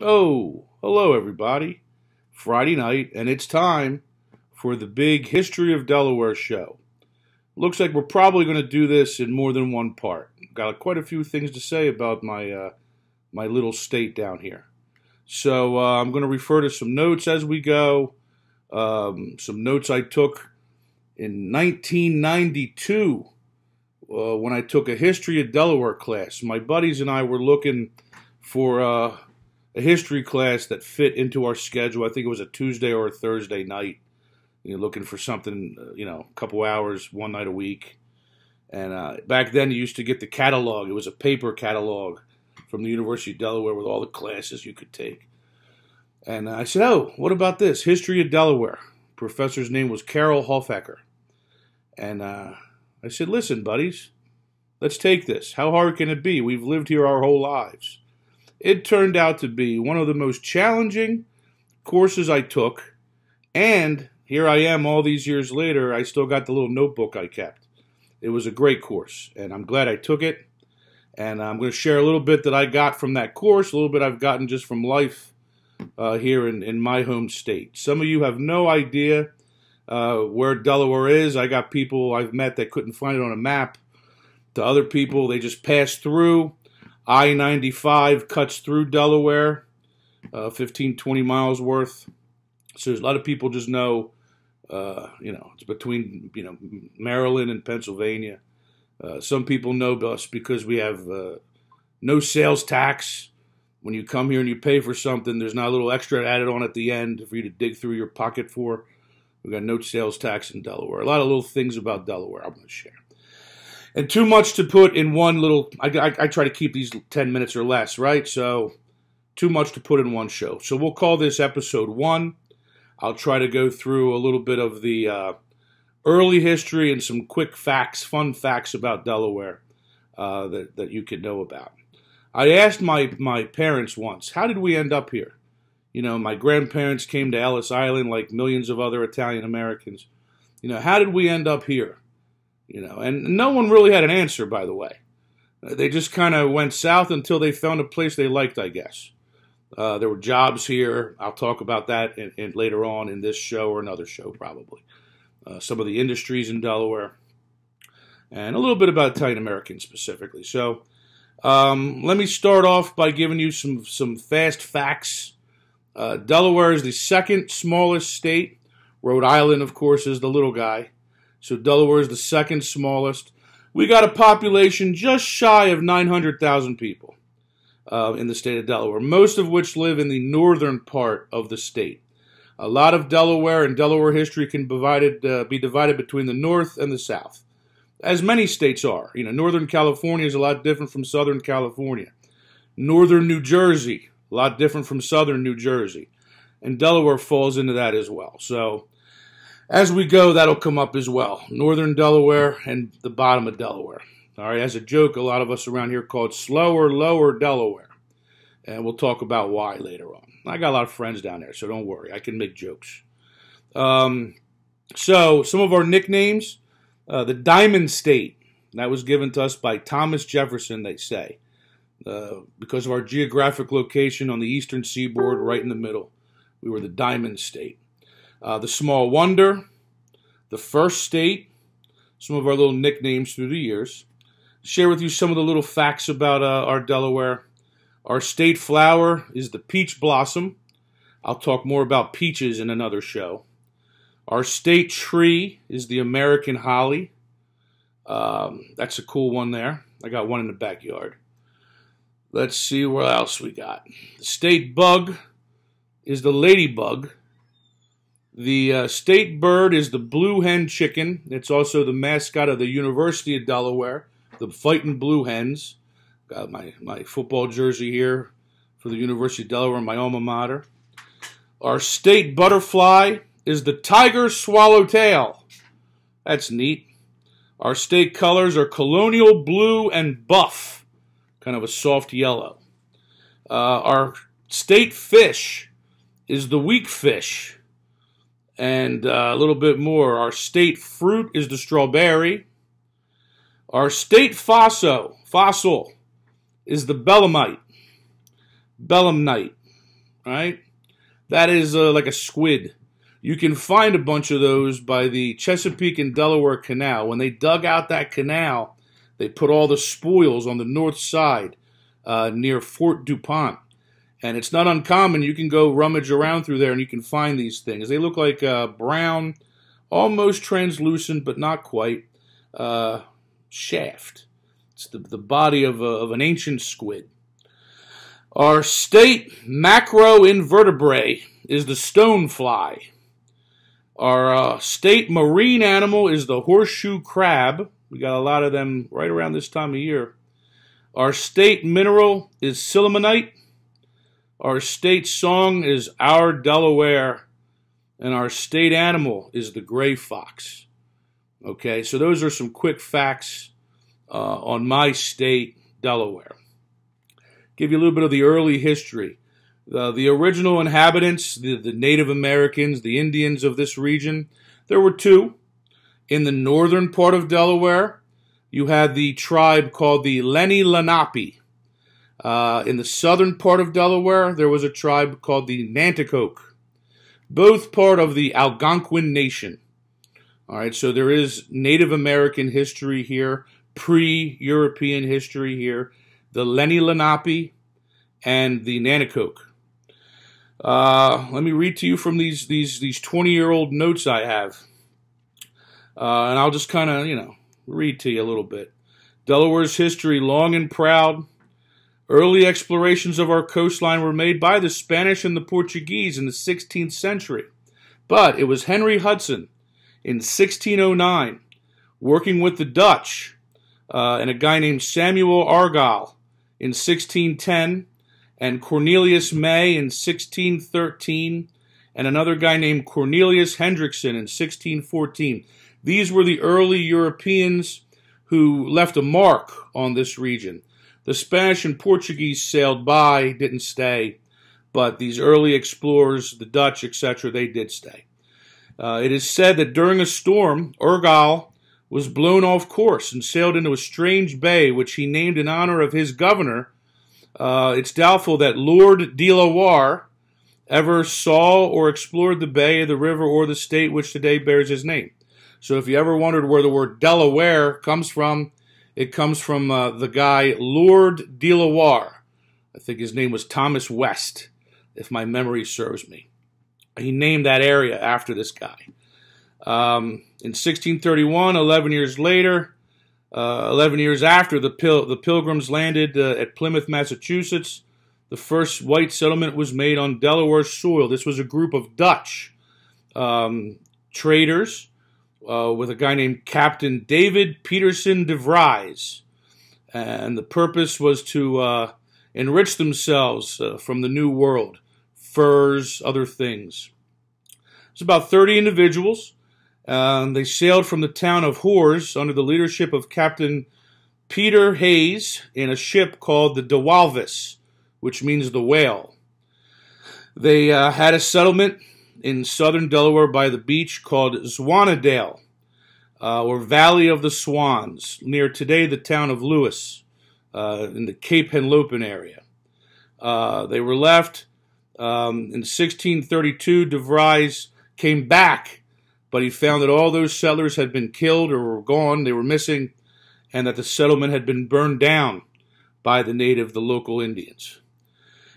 Oh, hello everybody. Friday night, and it's time for the big History of Delaware show. Looks like we're probably going to do this in more than one part. Got quite a few things to say about my little state down here. So I'm going to refer to some notes as we go. Some notes I took in 1992 when I took a History of Delaware class. My buddies and I were looking for a history class that fit into our schedule. I think it was a Tuesday or a Thursday night. You're looking for something, a couple hours, one night a week. And back then, you used to get the catalog. It was a paper catalog from the University of Delaware with all the classes you could take. And I said, oh, what about this? History of Delaware. Professor's name was Carol Hofecker. And I said, listen, buddies, let's take this. How hard can it be? We've lived here our whole lives. It turned out to be one of the most challenging courses I took, and here I am all these years later, I still got the little notebook I kept. It was a great course, and I'm glad I took it, and I'm going to share a little bit that I got from that course, a little bit I've gotten just from life here in my home state. Some of you have no idea where Delaware is. I got people I've met that couldn't find it on a map. To other people, they just passed through. I-95 cuts through Delaware, 15, 20 miles worth. So there's a lot of people just know, it's between, Maryland and Pennsylvania. Some people know us because we have no sales tax. When you come here and you pay for something, there's not a little extra added on at the end for you to dig through your pocket for. We've got no sales tax in Delaware. A lot of little things about Delaware I'm going to share. And too much to put in one little, I try to keep these 10 minutes or less, right? So too much to put in one show. So we'll call this episode 1. I'll try to go through a little bit of the early history and some quick facts, fun facts about Delaware that you could know about. I asked my parents once, how did we end up here? My grandparents came to Ellis Island like millions of other Italian Americans. How did we end up here? And no one really had an answer, by the way. They just kind of went south until they found a place they liked, I guess. There were jobs here. I'll talk about that later on in this show or another show, probably. Some of the industries in Delaware. And a little bit about Italian Americans specifically. So let me start off by giving you some fast facts. Delaware is the second smallest state. Rhode Island, of course, is the little guy. So Delaware is the second smallest. We got a population just shy of 900,000 people in the state of Delaware, most of which live in the northern part of the state. A lot of Delaware and Delaware history can be divided between the north and the south, as many states are. Northern California is a lot different from Southern California. Northern New Jersey, a lot different from Southern New Jersey. And Delaware falls into that as well. So as we go, that'll come up as well. Northern Delaware and the bottom of Delaware. All right, as a joke, a lot of us around here call it slower, lower Delaware. And we'll talk about why later on. I got a lot of friends down there, so don't worry. I can make jokes. So some of our nicknames, the Diamond State. That was given to us by Thomas Jefferson, they say. Because of our geographic location on the eastern seaboard, right in the middle. We were the Diamond State. The Small Wonder, the First State, some of our little nicknames through the years. Share with you some of the little facts about our Delaware. Our state flower is the peach blossom. I'll talk more about peaches in another show. Our state tree is the American holly. That's a cool one there. I got one in the backyard. Let's see what else we got. The state bug is the ladybug. The state bird is the blue hen chicken. It's also the mascot of the University of Delaware, the Fighting Blue Hens. Got my football jersey here for the University of Delaware, my alma mater. Our state butterfly is the tiger swallowtail. That's neat. Our state colors are colonial blue and buff, kind of a soft yellow. Our state fish is the weakfish. And a little bit more. Our state fruit is the strawberry. Our state fossil is the belemnite. right? That is like a squid. You can find a bunch of those by the Chesapeake and Delaware Canal. When they dug out that canal, they put all the spoils on the north side near Fort DuPont. And it's not uncommon. You can go rummage around through there and you can find these things. They look like brown, almost translucent, but not quite, shaft. It's the body of an ancient squid. Our state macroinvertebrate is the stonefly. Our state marine animal is the horseshoe crab. We got a lot of them right around this time of year. Our state mineral is sillimanite. Our state song is Our Delaware. And our state animal is the gray fox. Okay, so those are some quick facts on my state, Delaware. Give you a little bit of the early history. The original inhabitants, the Native Americans, the Indians of this region, there were two. In the northern part of Delaware, you had the tribe called the Lenni Lenape. In the southern part of Delaware, there was a tribe called the Nanticoke, both part of the Algonquin Nation. All right, so there is Native American history here, pre-European history here, the Lenni Lenape and the Nanticoke. Let me read to you from these 20-year-old notes I have. And I'll just kind of, read to you a little bit. Delaware's history, long and proud. Early explorations of our coastline were made by the Spanish and the Portuguese in the 16th century. But it was Henry Hudson in 1609, working with the Dutch, and a guy named Samuel Argyle in 1610, and Cornelius May in 1613, and another guy named Cornelius Hendrickson in 1614. These were the early Europeans who left a mark on this region. The Spanish and Portuguese sailed by, didn't stay, but these early explorers, the Dutch, etc., they did stay. It is said that during a storm, Argyle was blown off course and sailed into a strange bay, which he named in honor of his governor. It's doubtful that Lord Delaware ever saw or explored the bay, the river, or the state which today bears his name. So if you ever wondered where the word Delaware comes from, it comes from the guy Lord Delaware. I think his name was Thomas West, if my memory serves me. He named that area after this guy. In 1631, 11 years later, 11 years after the Pilgrims landed at Plymouth, Massachusetts, the first white settlement was made on Delaware soil. This was a group of Dutch traders with a guy named Captain David Peterson de Vries. And the purpose was to enrich themselves from the New World, furs, other things. It's about 30 individuals. They sailed from the town of Hoors under the leadership of Captain Peter Hayes in a ship called the De Walvis, which means the whale. They had a settlement in southern Delaware by the beach called Swanadale, or Valley of the Swans, near today the town of Lewis, in the Cape Henlopen area. They were left in 1632. De Vries came back, but he found that all those settlers had been killed or were gone, they were missing, and that the settlement had been burned down by the local Indians.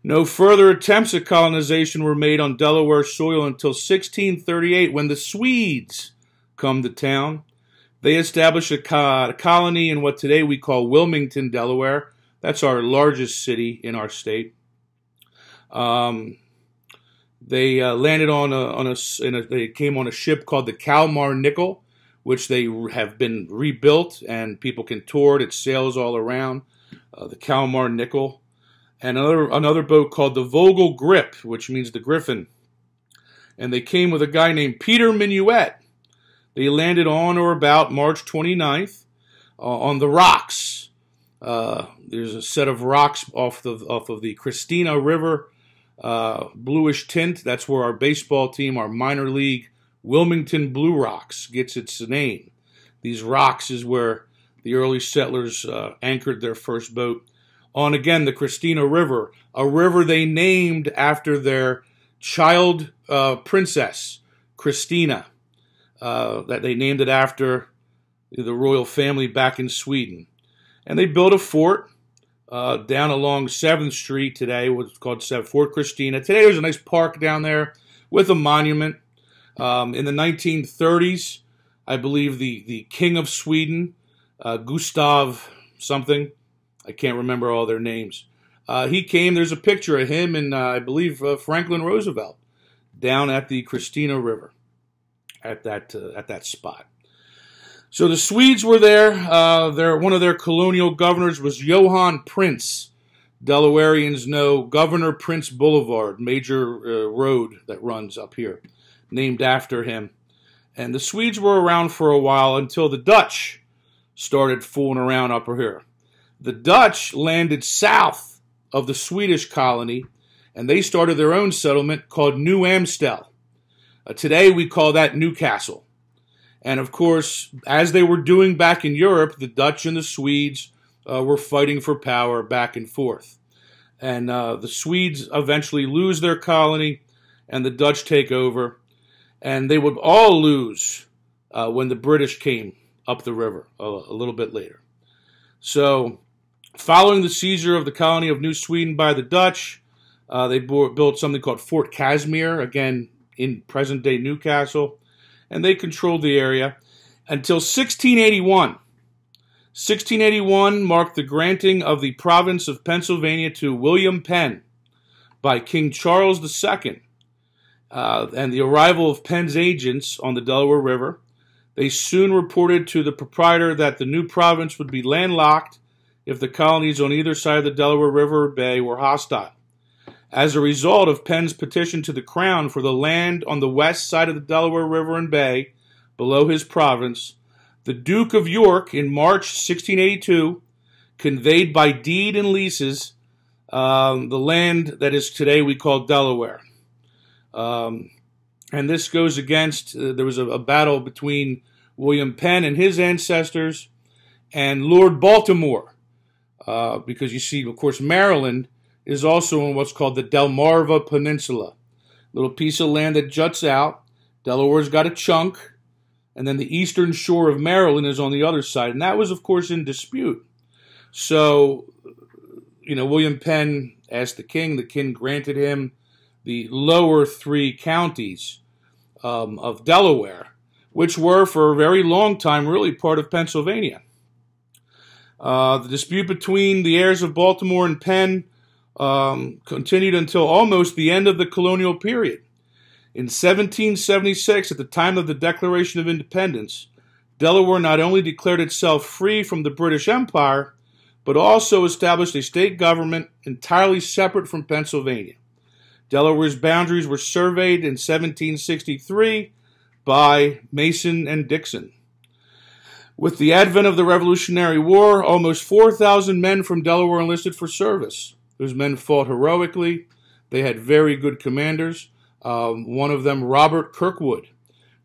No further attempts at colonization were made on Delaware soil until 1638, when the Swedes come to town. They established a colony in what today we call Wilmington, Delaware. That's our largest city in our state. They landed they came on a ship called the Kalmar Nickel, which they have been rebuilt, and people can tour it. It sails all around. The Kalmar Nickel. And another boat called the Vogel Grip, which means the Griffin. And they came with a guy named Peter Minuet. They landed on or about March 29th on the rocks. There's a set of rocks off of the Christina River, bluish tint. That's where our baseball team, our minor league Wilmington Blue Rocks, gets its name. These rocks is where the early settlers anchored their first boat. on, again, the Christina River, a river they named after their child princess, Christina, that they named it after the royal family back in Sweden. And they built a fort down along 7th Street today, what's called Fort Christina. Today there's a nice park down there with a monument. In the 1930s, I believe the King of Sweden, Gustav something, I can't remember all their names. He came, there's a picture of him and I believe Franklin Roosevelt down at the Christina River at that spot. So the Swedes were there. One of their colonial governors was Johann Prince. Delawareans know Governor Prince Boulevard, major road that runs up here, named after him. And the Swedes were around for a while until the Dutch started fooling around up here. The Dutch landed south of the Swedish colony, and they started their own settlement called New Amstel. Today we call that Newcastle. And of course, as they were doing back in Europe, the Dutch and the Swedes were fighting for power back and forth. And the Swedes eventually lose their colony, and the Dutch take over. And they would all lose when the British came up the river a little bit later. So, following the seizure of the colony of New Sweden by the Dutch, they built something called Fort Casimir, again in present-day Newcastle. And they controlled the area until 1681. 1681 marked the granting of the province of Pennsylvania to William Penn by King Charles II, and the arrival of Penn's agents on the Delaware River. They soon reported to the proprietor that the new province would be landlocked if the colonies on either side of the Delaware River Bay were hostile. As a result of Penn's petition to the Crown for the land on the west side of the Delaware River and Bay, below his province, the Duke of York, in March 1682, conveyed by deed and leases the land that is today we call Delaware. And this goes against, there was a battle between William Penn and his ancestors and Lord Baltimore, because you see, of course, Maryland is also on what's called the Delmarva Peninsula, little piece of land that juts out. Delaware's got a chunk, and then the eastern shore of Maryland is on the other side, and that was, of course, in dispute. So, William Penn asked the king granted him the lower 3 counties of Delaware, which were, for a very long time, really part of Pennsylvania. The dispute between the heirs of Baltimore and Penn continued until almost the end of the colonial period. In 1776, at the time of the Declaration of Independence, Delaware not only declared itself free from the British Empire, but also established a state government entirely separate from Pennsylvania. Delaware's boundaries were surveyed in 1763 by Mason and Dixon. With the advent of the Revolutionary War, almost 4,000 men from Delaware enlisted for service. Those men fought heroically. They had very good commanders. One of them, Robert Kirkwood,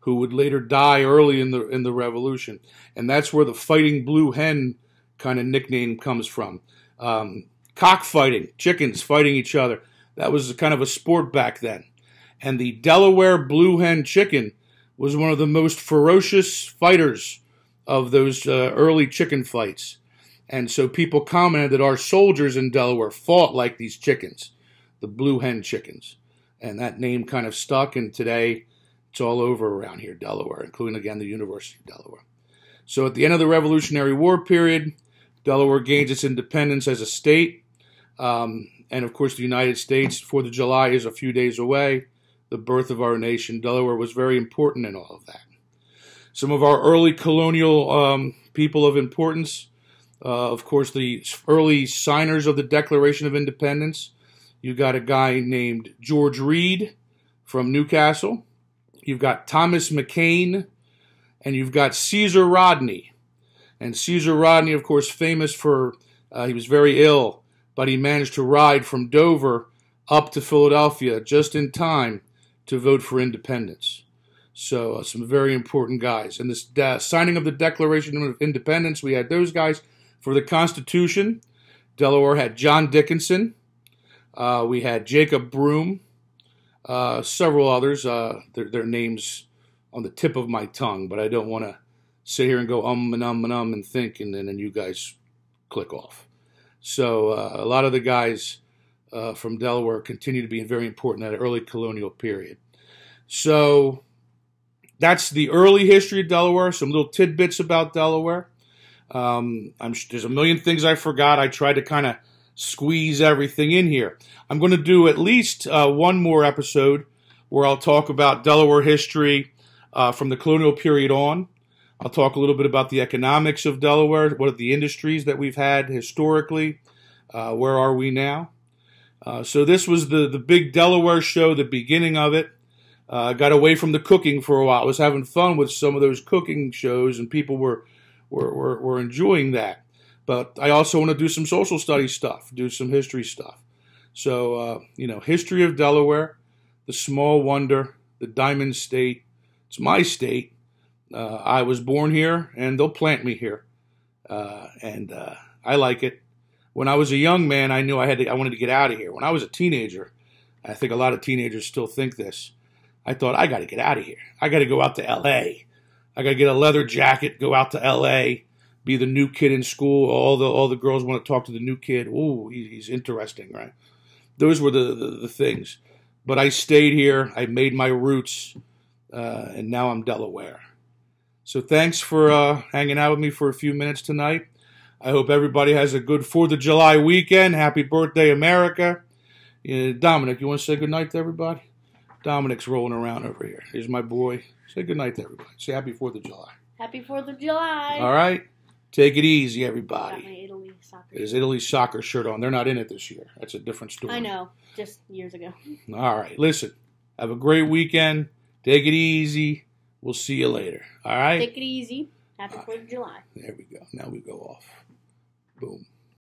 who would later die early in the Revolution. And that's where the Fighting Blue Hen kind of nickname comes from. Cockfighting, chickens fighting each other. That was kind of a sport back then. And the Delaware Blue Hen chicken was one of the most ferocious fighters of those early chicken fights. And so people commented that our soldiers in Delaware fought like these chickens, the Blue Hen chickens. And that name kind of stuck, and today it's all over around here, Delaware, including, again, the University of Delaware. So at the end of the Revolutionary War period, Delaware gains its independence as a state. And, of course, the United States, 4th of July is a few days away, the birth of our nation. Delaware was very important in all of that. Some of our early colonial people of importance, of course, the early signers of the Declaration of Independence. You got a guy named George Reed from Newcastle. You've got Thomas McCain, and you've got Caesar Rodney. And Caesar Rodney, of course, famous for, he was very ill, but he managed to ride from Dover up to Philadelphia just in time to vote for independence. So some very important guys. And this signing of the Declaration of Independence, we had those guys. For the Constitution, Delaware had John Dickinson. We had Jacob Broom. Several others. Their names on the tip of my tongue, but I don't want to sit here and go and think, and then you guys click off. So a lot of the guys from Delaware continue to be very important in that early colonial period. So that's the early history of Delaware, some little tidbits about Delaware. There's a million things I forgot. I tried to kind of squeeze everything in here. I'm going to do at least one more episode where I'll talk about Delaware history from the colonial period on. I'll talk a little bit about the economics of Delaware, what are the industries that we've had historically, where are we now. So this was the big Delaware show, the beginning of it. Got away from the cooking for a while. I was having fun with some of those cooking shows, and people were enjoying that. But I also want to do some social studies stuff, do some history stuff. So, history of Delaware, the small wonder, the Diamond State. It's my state. I was born here, and they'll plant me here. And I like it. When I was a young man, I knew I wanted to get out of here. When I was a teenager, I think a lot of teenagers still think this. I thought, I got to get out of here. I got to go out to L.A. I got to get a leather jacket, go out to L.A., be the new kid in school. All the girls want to talk to the new kid. Ooh, he's interesting, right? Those were the things. But I stayed here. I made my roots, and now I'm Delaware. So thanks for hanging out with me for a few minutes tonight. I hope everybody has a good 4th of July weekend. Happy birthday, America. Dominic, you want to say goodnight to everybody? Dominic's rolling around over here. Here's my boy. Say goodnight to everybody. Say happy 4th of July. Happy 4th of July. All right. Take it easy, everybody. Got my Italy soccer shirt. His Italy soccer shirt on. They're not in it this year. That's a different story. I know. Just years ago. All right. Listen. Have a great weekend. Take it easy. We'll see you later. All right? Take it easy. Happy 4th of July. There we go. Now we go off. Boom.